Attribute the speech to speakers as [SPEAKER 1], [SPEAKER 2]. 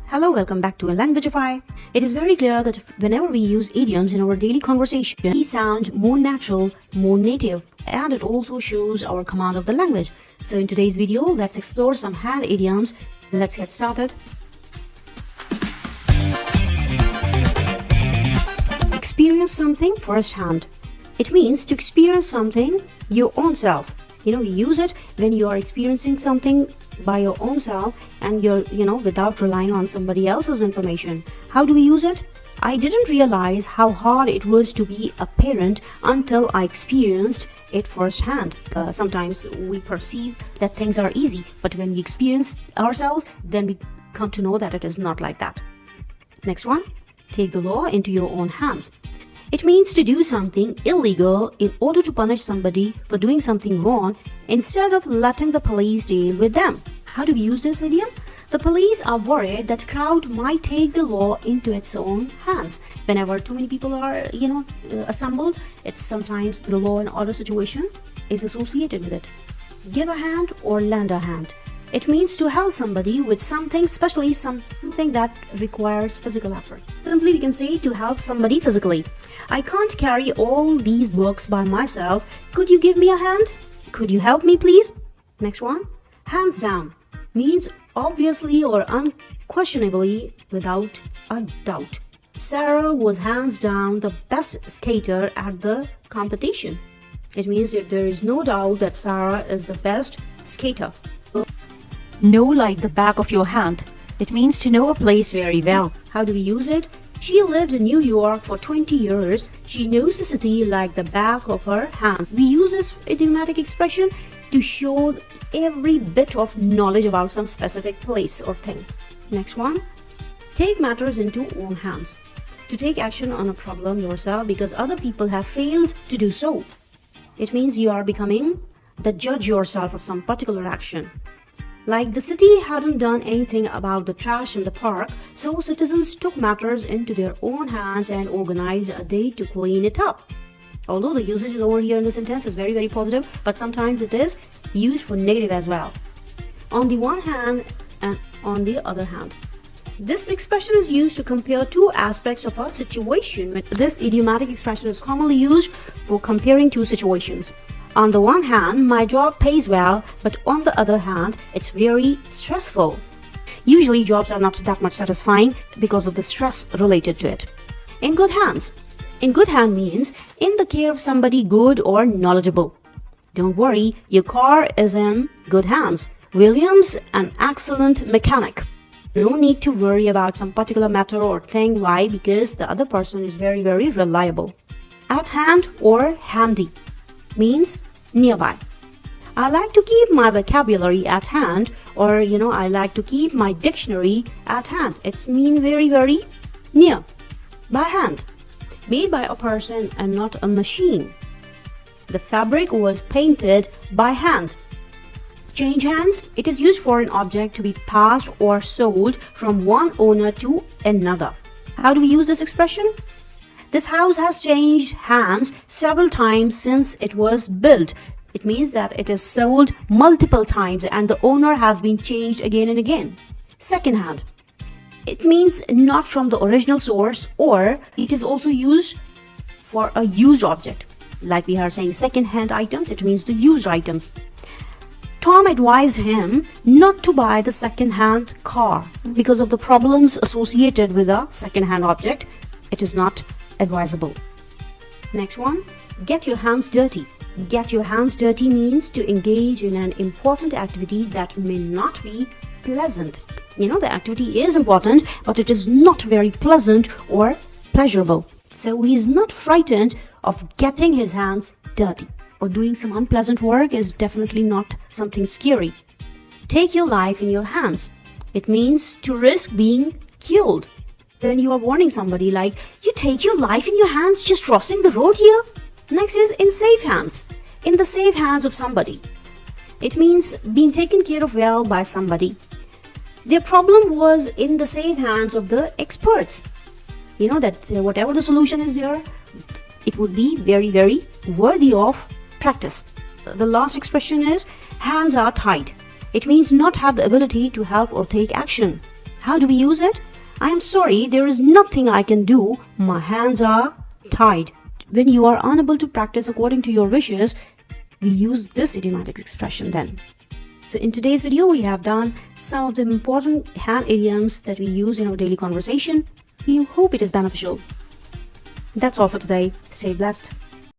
[SPEAKER 1] Hello, welcome back to languagefy. It is very clear that whenever we use idioms in our daily conversation, we sound more natural, more native, and it also shows our command of the language. So in today's video, let's explore some hand idioms. Let's get started. Experience something firsthand. It means to experience something your own self. You use it when you are experiencing something by your own self and you're, without relying on somebody else's information. How do we use it? I didn't realize how hard it was to be a parent until I experienced it firsthand. Sometimes we perceive that things are easy, but when we experience ourselves, then we come to know that it is not like that. Next one, take the law into your own hands. It means to do something illegal in order to punish somebody for doing something wrong instead of letting the police deal with them. How do we use this idiom? The police are worried that crowd might take the law into its own hands. Whenever too many people are, assembled, it's sometimes the law and order situation is associated with it. Give a hand or lend a hand. It means to help somebody with something, especially something that requires physical effort. Simply, we can say to help somebody physically. I can't carry all these books by myself. Could you give me a hand? Could you help me, please? Next one. Hands down means obviously or unquestionably without a doubt. Sarah was hands down the best skater at the competition. It means that there is no doubt that Sarah is the best skater. Know like the back of your hand. It means to know a place very well. How do we use it? She lived in New York for 20 years. She knows the city like the back of her hand. We use this idiomatic expression to show every bit of knowledge about some specific place or thing. Next one. Take matters into own hands. To take action on a problem yourself because other people have failed to do so. It means you are becoming the judge yourself of some particular action. Like the city hadn't done anything about the trash in the park, so citizens took matters into their own hands and organized a day to clean it up. Although the usage over here in the sentence is very, very positive, but sometimes it is used for negative as well. On the one hand and on the other hand. This expression is used to compare two aspects of a situation. This idiomatic expression is commonly used for comparing two situations. On the one hand, my job pays well, but on the other hand, it's very stressful. Usually, jobs are not that much satisfying because of the stress related to it. In good hands. In good hand means in the care of somebody good or knowledgeable. Don't worry, your car is in good hands. William's an excellent mechanic. No need to worry about some particular matter or thing. Why? Because the other person is very, very reliable. At hand or handy means nearby. I like to keep my vocabulary at hand, or I like to keep my dictionary at hand. It's mean very, very near. By hand. Made by a person and not a machine. The fabric was painted by hand. Change hands. It is used for an object to be passed or sold from one owner to another. How do we use this expression? This house has changed hands several times since it was built. It means that it is sold multiple times and the owner has been changed again and again. Second hand. It means not from the original source, or it is also used for a used object. Like we are saying second hand items, it means the used items. Tom advised him not to buy the second hand car because of the problems associated with a second hand object. It is not advisable. Next one, get your hands dirty. Get your hands dirty means to engage in an important activity that may not be pleasant. The activity is important, but it is not very pleasant or pleasurable. So he is not frightened of getting his hands dirty. Or doing some unpleasant work is definitely not something scary. Take your life in your hands. It means to risk being killed. When you are warning somebody like, you take your life in your hands just crossing the road here. Next is in safe hands. In the safe hands of somebody. It means being taken care of well by somebody. Their problem was in the safe hands of the experts. That whatever the solution is there, it would be very, very worthy of practice. The last expression is hands are tied. It means not have the ability to help or take action. How do we use it? I am sorry, there is nothing I can do. My hands are tied. When you are unable to practice according to your wishes, we use this idiomatic expression then. So in today's video, we have done some of the important hand idioms that we use in our daily conversation. We hope it is beneficial. That's all for today. Stay blessed.